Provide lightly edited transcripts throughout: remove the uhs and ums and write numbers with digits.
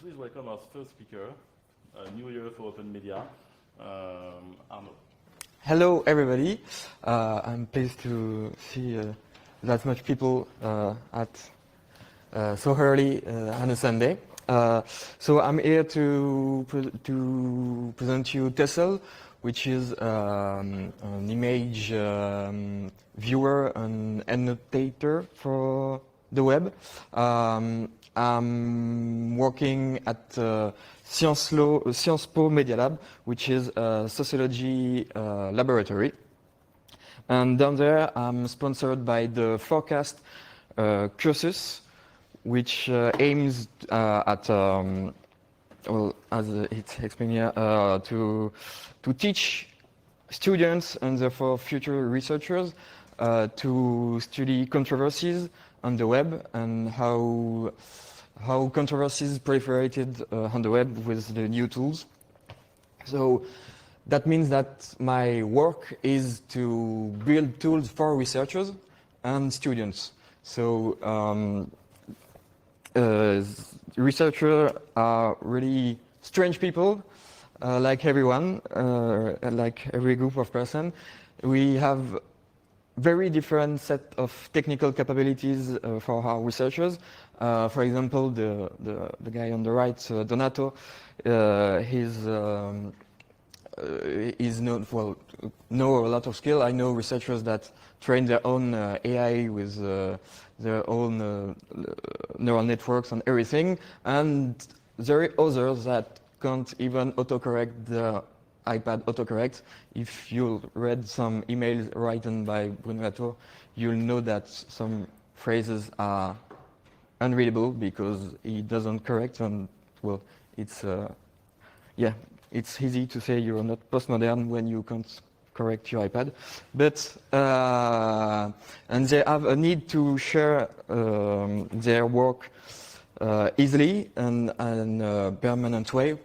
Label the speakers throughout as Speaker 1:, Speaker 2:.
Speaker 1: Please welcome our first speaker, New Year for Open Media, Arnaud.
Speaker 2: Hello, everybody. I'm pleased to see that much people at so early on a Sunday. So I'm here to present you Tesselle, which is an image viewer and annotator for the web. I'm working at Sciences Po Media Lab, which is a sociology laboratory. And down there, I'm sponsored by the Forecast courses, which aims at, well, as it's explained here, to teach students and therefore future researchers to study controversies on the web and how controversies proliferated on the web with the new tools. So that means that my work is to build tools for researchers and students. So researchers are really strange people, like everyone, like every group of person. We have very different set of technical capabilities for our researchers. For example, the guy on the right, Donato, he's know a lot of skill. I know researchers that train their own AI with their own neural networks and everything, and there are others that can't even autocorrect the iPad autocorrect. If you read some emails written by Bruno, you'll know that some phrases are unreadable because he doesn't correct, and well, it's it's easy to say you're not postmodern when you can't correct your iPad. But and they have a need to share their work easily and in a permanent way.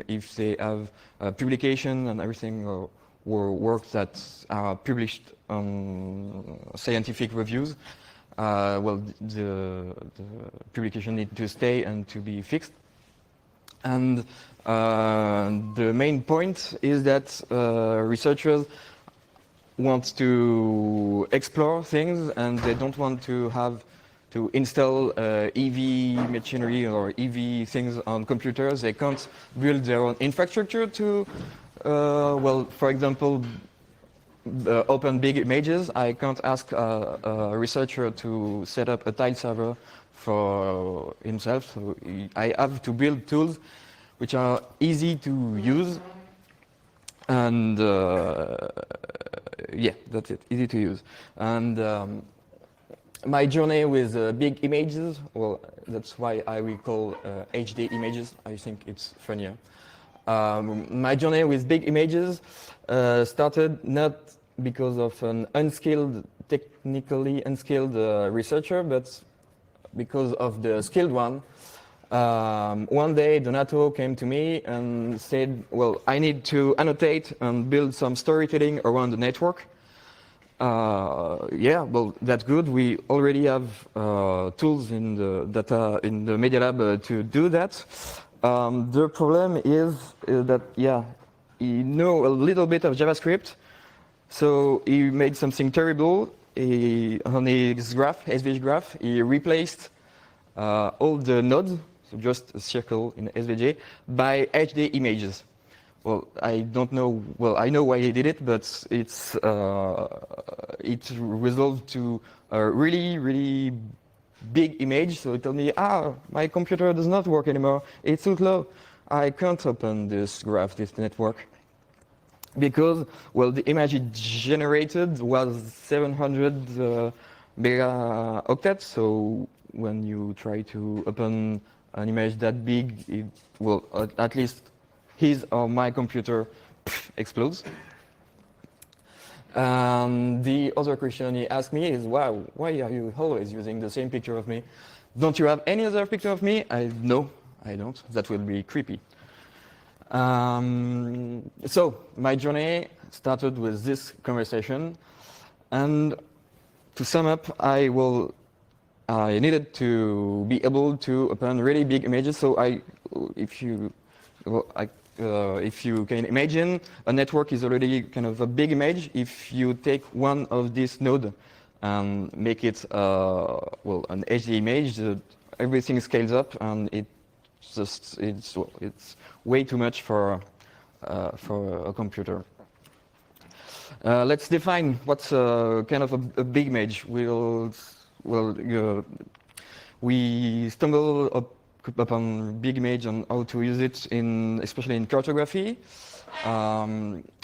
Speaker 2: If they have publication and everything, or works that are published on scientific reviews, well, the publication needs to stay and to be fixed. And the main point is that researchers want to explore things, and they don't want to have to install EV machinery or EV things on computers. They can't build their own infrastructure to, well, for example, open big images. I can't ask a researcher to set up a tile server for himself. So I have to build tools which are easy to use. And yeah, that's it, easy to use. And my journey with big images, well, that's why I will call HD images. I think it's funnier. My journey with big images started not because of an technically unskilled researcher, but because of the skilled one. One day, Donato came to me and said, well, I need to annotate and build some storytelling around the network. Yeah, well, that's good. We already have tools in the data in the Media Lab to do that. The problem is that, yeah, he know a little bit of JavaScript, so he made something terrible. On his graph, SVG graph, he replaced all the nodes, so just a circle in SVG, by HD images. Well, I don't know. Well, I know why he did it, but it's it resolved to a really, really big image. So he told me, my computer does not work anymore. It's too slow. I can't open this graph, this network, because, well, the image it generated was 700 mega octets. So when you try to open an image that big, it will at least his or my computer explodes. The other question he asked me is, wow, why are you always using the same picture of me? Don't you have any other picture of me? No, I don't. That will be creepy. So my journey started with this conversation. And to sum up, I needed to be able to open really big images. So I if you can imagine, a network is already kind of a big image. If you take one of these nodes and make it an HD image, everything scales up, and it's way too much for a computer. Let's define what's kind of a big image. We stumble upon big image and how to use it especially in cartography,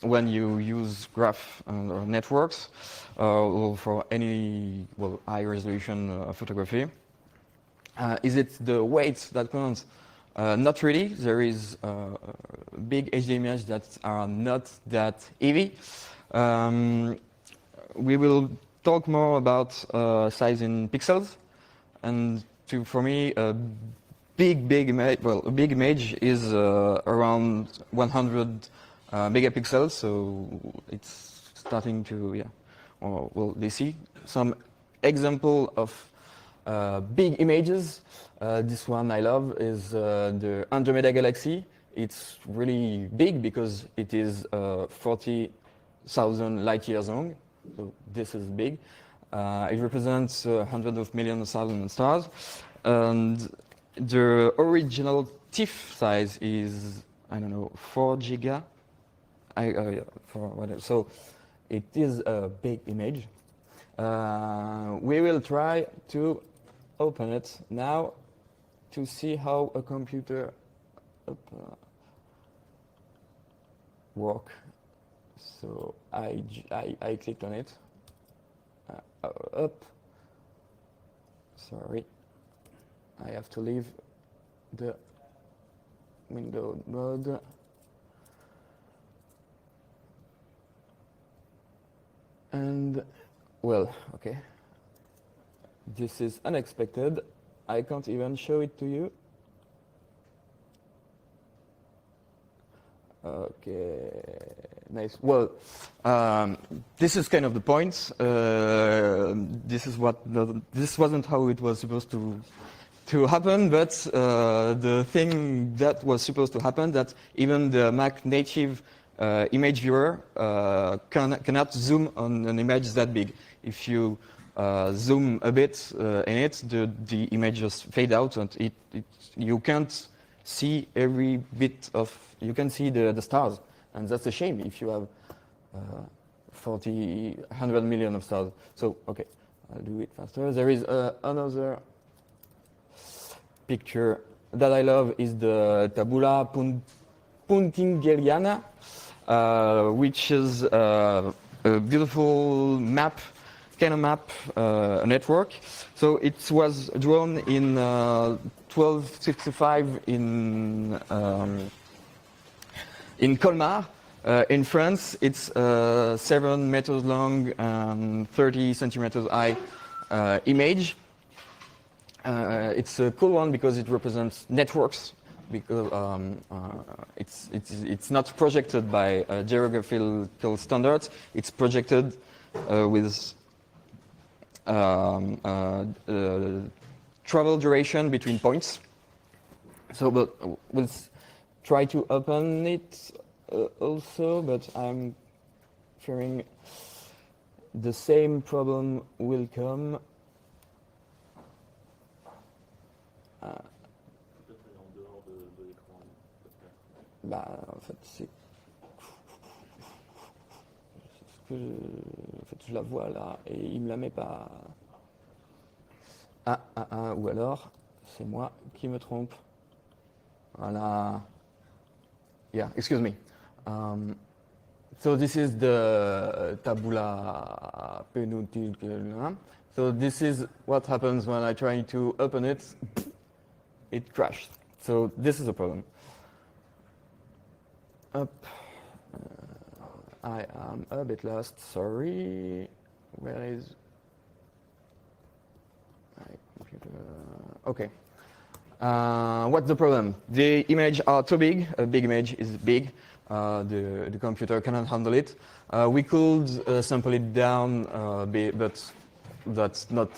Speaker 2: when you use graph or networks, or for any high resolution photography. Is it the weight that counts? Not really. There is big HD images that are not that heavy. We will talk more about size in pixels, and for me, a big image is around 100 megapixels. So it's starting to they see some example of big images. This one I love is the Andromeda Galaxy. It's really big because it is 40,000 light years long. So this is big. It represents hundreds of millions of thousands of stars. And the original TIFF size is, I don't know, 4 giga. So it is a big image. We will try to open it now to see how a computer works. So I clicked on it. Up. Sorry, I have to leave the window mode. And okay. This is unexpected. I can't even show it to you. Okay, nice. This is kind of the point. This wasn't how it was supposed to happen, but the thing that was supposed to happen, that even the Mac native image viewer cannot zoom on an image that big. If you zoom a bit in it, the image just fade out, and you can't see every bit of. You can see the stars, and that's a shame if you have 100 million of stars. So okay, I'll do it faster. There is another picture that I love, is the Tabula Puntingeriana, which is a beautiful map, kind of map network. So it was drawn in 1265 in Colmar, in France. It's 7 meters long and 30 centimeters high image. It's a cool one because it represents networks, because it's not projected by geographical standards. It's projected with travel duration between points. So we'll try to open it also, but I'm fearing the same problem will come. En fait, je la vois là et il me la met pas. Ou alors c'est moi qui me trompe. Voilà. Yeah, excuse me. So this is the tabula penultima. So this is what happens when I try to open it. It crashed. So this is a problem. Up. I am a bit lost. Sorry. Where is my computer? Okay. What's the problem? The images are too big. A big image is big. The computer cannot handle it. We could sample it down a bit, but that's not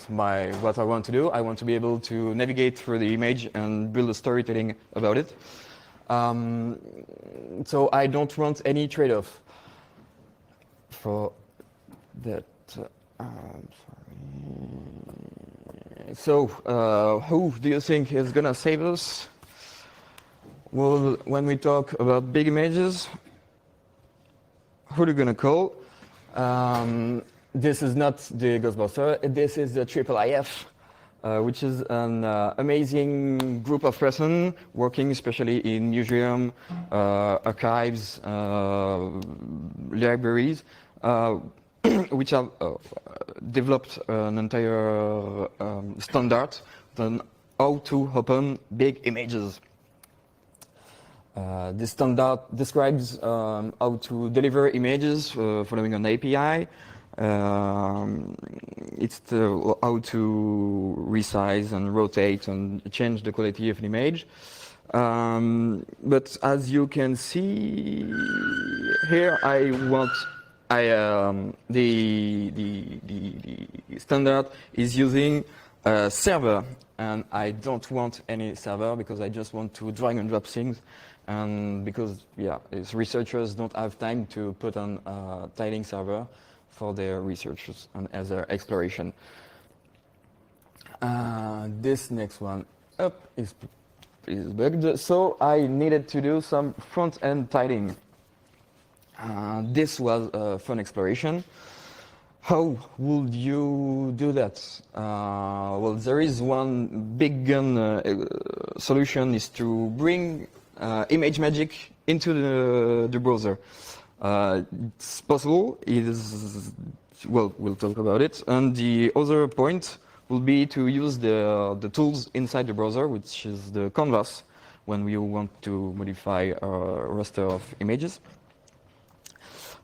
Speaker 2: what I want to do. I want to be able to navigate through the image and build a storytelling about it. So I don't want any trade-off for that. So who do you think is gonna save us? Well, when we talk about big images, who are you gonna call? This is not the Ghostbuster. This is the IIIF, which is an amazing group of persons working especially in museum, archives, libraries, which have developed an entire standard on how to open big images. This standard describes how to deliver images following an API. It's how to resize and rotate and change the quality of an image. But as you can see here, the standard is using a server, and I don't want any server because I just want to drag and drop things, and because researchers don't have time to put on a tiling server for their researchers and as their exploration. This next one up is bugged, so I needed to do some front-end tiling. This was a fun exploration. How would you do that? Well, there is one big gun solution is to bring ImageMagick into the browser. It's possible. We'll talk about it. And the other point will be to use the tools inside the browser, which is the canvas, when we want to modify a raster of images.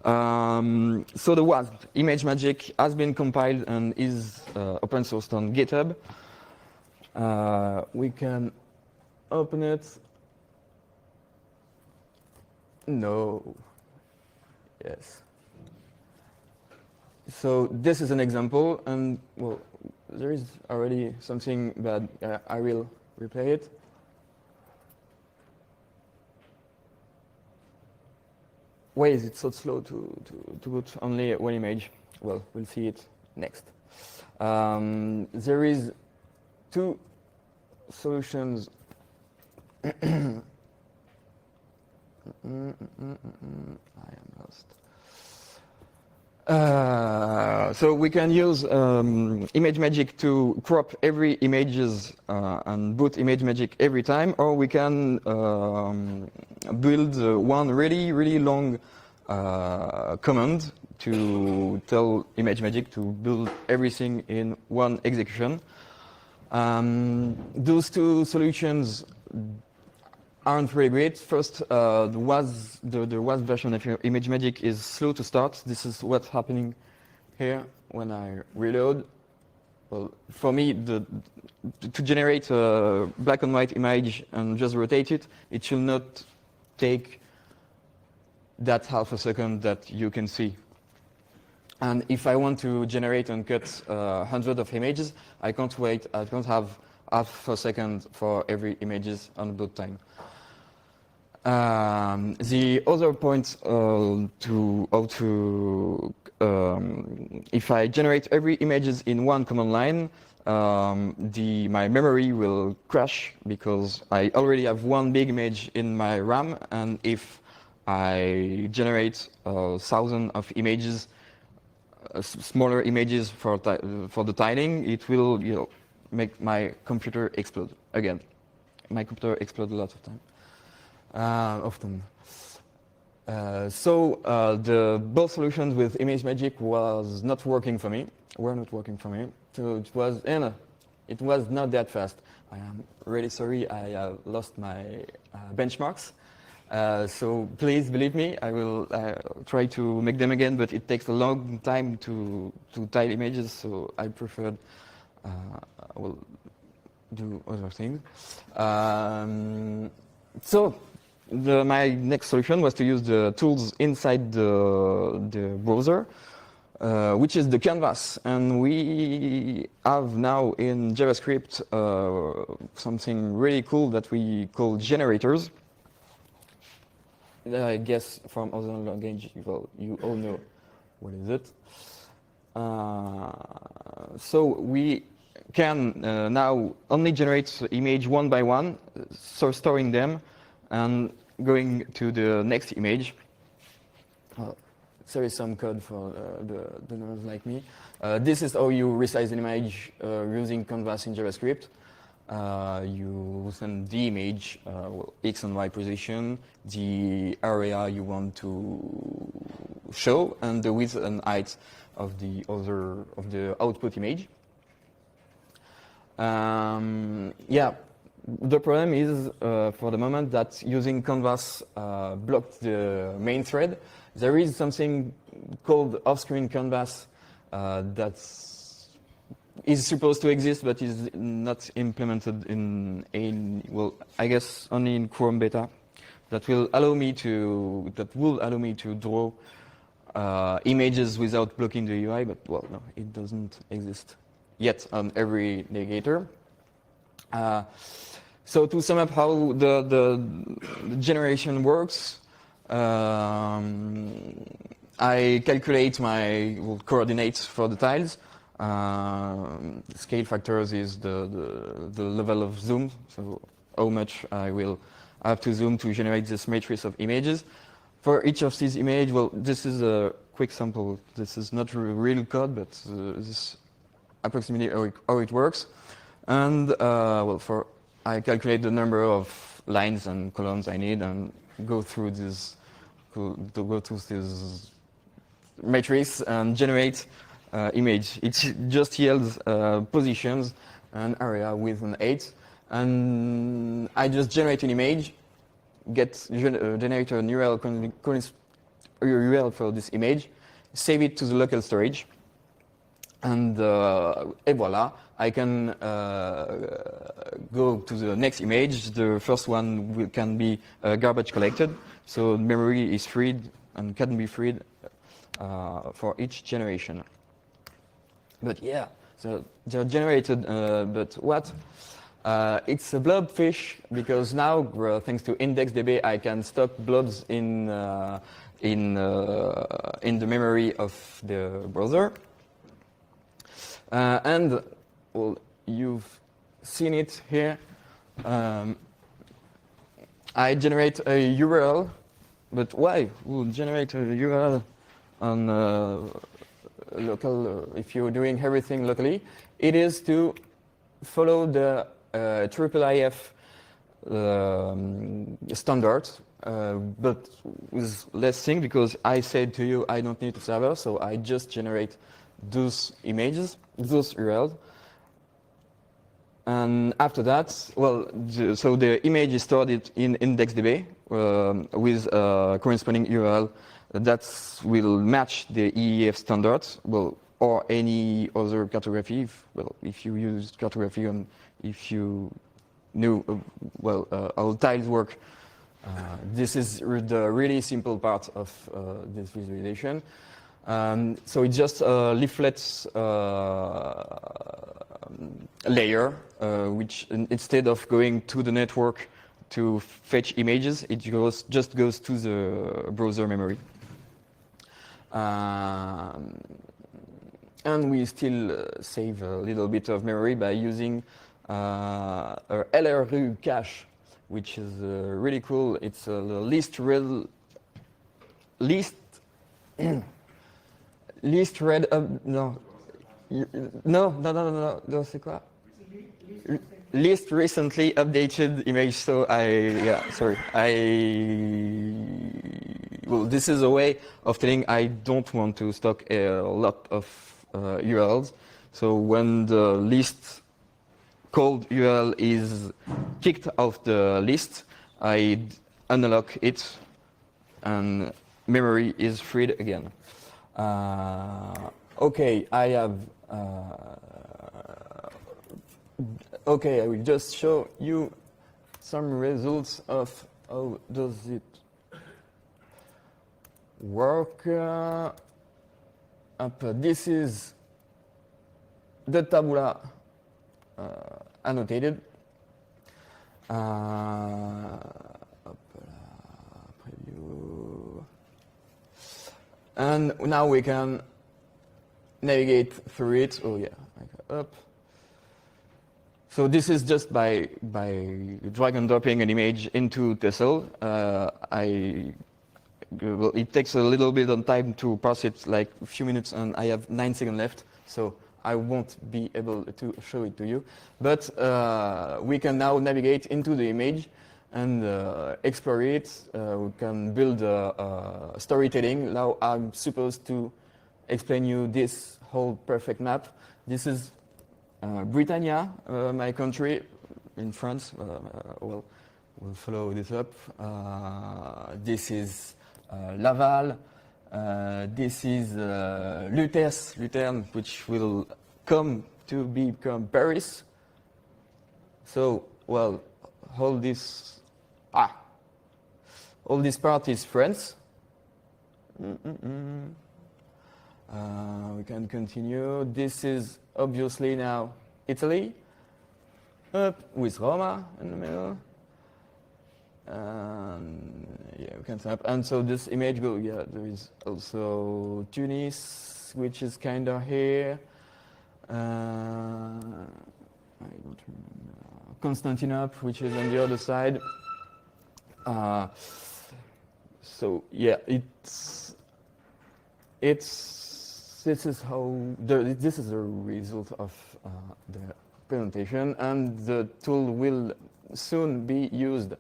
Speaker 2: So the WASP ImageMagick has been compiled and is open sourced on GitHub. We can open it. No. Yes. So this is an example, and well, there is already something bad. I will replay it. Why is it so slow to put only one image? Well, we'll see it next. There is two solutions. I am lost. So we can use ImageMagick to crop every images and boot ImageMagick every time, or we can build one really long command to tell ImageMagick to build everything in one execution. Those two solutions aren't really great. First, the WAS version of ImageMagick is slow to start. This is what's happening here when I reload. Well, for me, to generate a black and white image and just rotate it, it should not take that half a second that you can see. And if I want to generate and cut hundreds of images, I can't wait. I can't have half a second for every images on boot time. The other point if I generate every images in one command line, my memory will crash because I already have one big image in my RAM, and if I generate 1,000 of images, smaller images for the tiling, it will make my computer explode again. My computer explodes a lot of time. Often. So the both solutions with ImageMagick were not working for me. So it was not that fast. I am really sorry. I lost my benchmarks. So please believe me. I will try to make them again, but it takes a long time to tile images. So I preferred. I will do other things. So. My next solution was to use the tools inside the browser. which is the canvas. And we have now in JavaScript something really cool that we call generators. I guess from other language, well, you all know what is it. So we can now only generate image one by one, so storing them and going to the next image. There is some code for the nerds like me. This is how you resize an image using Canvas in JavaScript. You send the image, well, X and Y position, the area you want to show, and the width and height of the output image. Yeah, the problem is for the moment that using Canvas blocked the main thread. There is something called off-screen Canvas that is supposed to exist, but is not implemented in well, I guess only in Chrome beta. That will allow me to draw images without blocking the UI, but well, no, it doesn't exist yet on every navigator. So to sum up how the generation works, I calculate my coordinates for the tiles. Scale factors is the level of zoom, so how much I will have to zoom to generate this matrix of images. For each of these images, well, this is a quick sample. This is not real code, but this is approximately how it works. And well, I calculate the number of lines and columns I need and go through this matrix and generate image. It just yields positions and area with an 8, and I just generate an image, generate an URL for this image, save it to the local storage, and voila, I can go to the next image. The first one can be garbage collected, so memory is freed and can be freed for each generation. But yeah, so they're generated, but what? It's a blob fish, because now, thanks to IndexedDB, I can stock blobs in the memory of the browser. And well, you've seen it here. I generate a URL, but why? We'll generate a URL on local, if you're doing everything locally. It is to follow the IIIF standard, but with less thing, because I said to you I don't need a server, so I just generate those images, those URLs. And after that, well, so the image is stored in IndexedDB with a corresponding URL that will match the EEF standards, well, or any other cartography. If you use cartography and if you knew how tiles work, this is the really simple part of this visualization. So it's just a leaflet layer, which instead of going to the network to fetch images, it just goes to the browser memory. And we still save a little bit of memory by using a LRU cache, which is really cool. It's a least read c'est quoi? Least recently updated image. So well, this is a way of telling I don't want to stock a lot of URLs. So when the list called URL is kicked off the list, I unlock it and memory is freed again. Okay, I have. Okay, I will just show you some results of how does it work. This is the tabula annotated. Preview. And now we can navigate through it. Oh yeah, up. So this is just by drag and dropping an image into Tesselle. Well, it takes a little bit of time to parse it, like a few minutes, and I have 9 seconds left, so I won't be able to show it to you. But we can now navigate into the image and explore it. We can build storytelling. Now I'm supposed to explain you this whole perfect map. This is Britannia, my country in France. Well, we'll follow this up. This is Laval. This is Lucerne, which will come to become Paris. So, well, all this part is France. We can continue. This is obviously now Italy, up with Roma in the middle. Yeah, we can snap. And so this image go, yeah, there is also Tunis, which is kind of here. I don't remember. Constantinople, which is on the other side. So yeah, this is the result of the presentation, and the tool will soon be used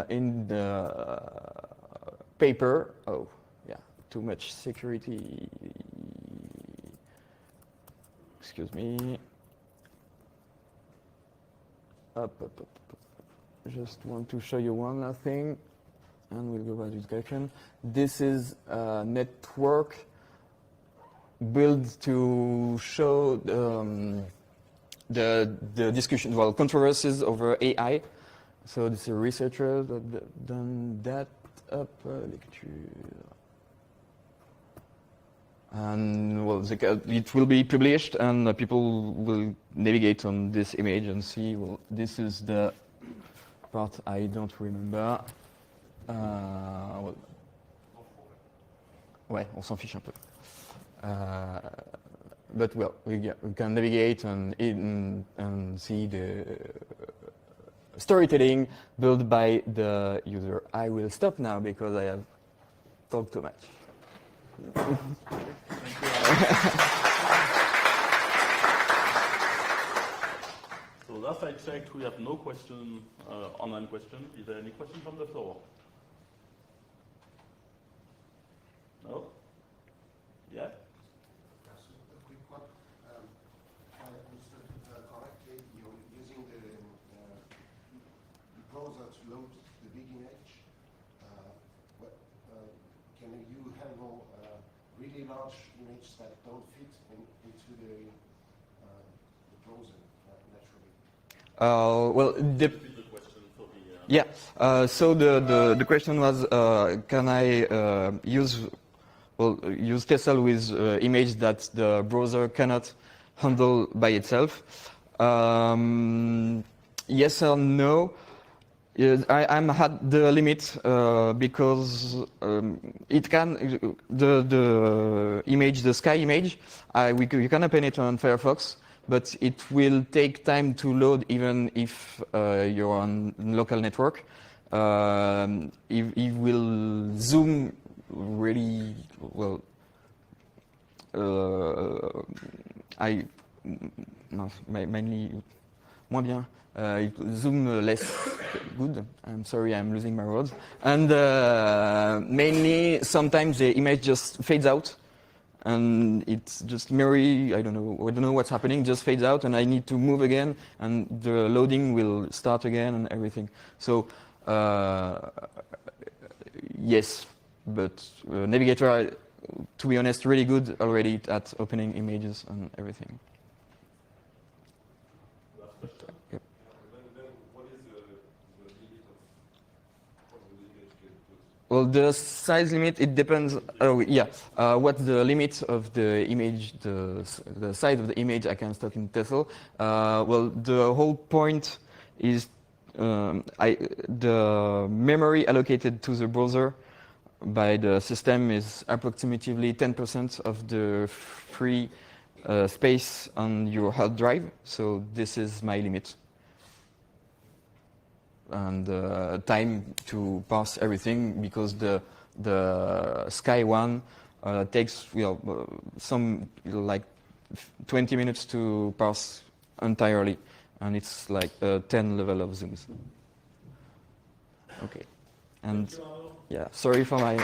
Speaker 2: in the paper. Oh, yeah, too much security. Excuse me. Up. Just want to show you one last thing, and we'll go back to discussion. This is a network built to show the discussion, well, controversies over AI. So this is a researcher that done that up lecture. And well, it will be published, and people will navigate on this image and see. Well, this is the part I don't remember. Well, ouais, on s'en fiche un peu. But well, we can navigate and see the storytelling built by the user. I will stop now because I have talked too much.
Speaker 1: So last I checked, we have no question, online question. Is there any question from the floor? No? Yeah?
Speaker 3: Yes, a quick one. If I understood correctly, you're using the browser to load the big image. Can you handle really large images that don't fit into the browser naturally?
Speaker 2: Well, so the question was, can I use Tesselle with image that the browser cannot handle by itself? Yes or no. I'm at the limit because it can the image, the sky image. You can open it on Firefox, but it will take time to load even if you're on local network. It will zoom really well. Mainly moins bien. It zoom less good. I'm sorry, I'm losing my words. And mainly, sometimes the image just fades out, and it's just merely, I don't know what's happening. Just fades out, and I need to move again, and the loading will start again, and everything. So yes, but Navigator are, to be honest, really good already at opening images and everything.
Speaker 3: Then what is the limit of what the image can put?
Speaker 2: Well, the size limit, it depends. Oh, yeah. What's the limit of the image, the size of the image I can stock in Tesselle? Well, the whole point is the memory allocated to the browser by the system is approximately 10% of the free space on your hard drive. So this is my limit. And time to parse everything, because the Sky one takes some like 20 minutes to parse entirely, and it's like 10 level of zooms. Okay, and yeah, sorry for my.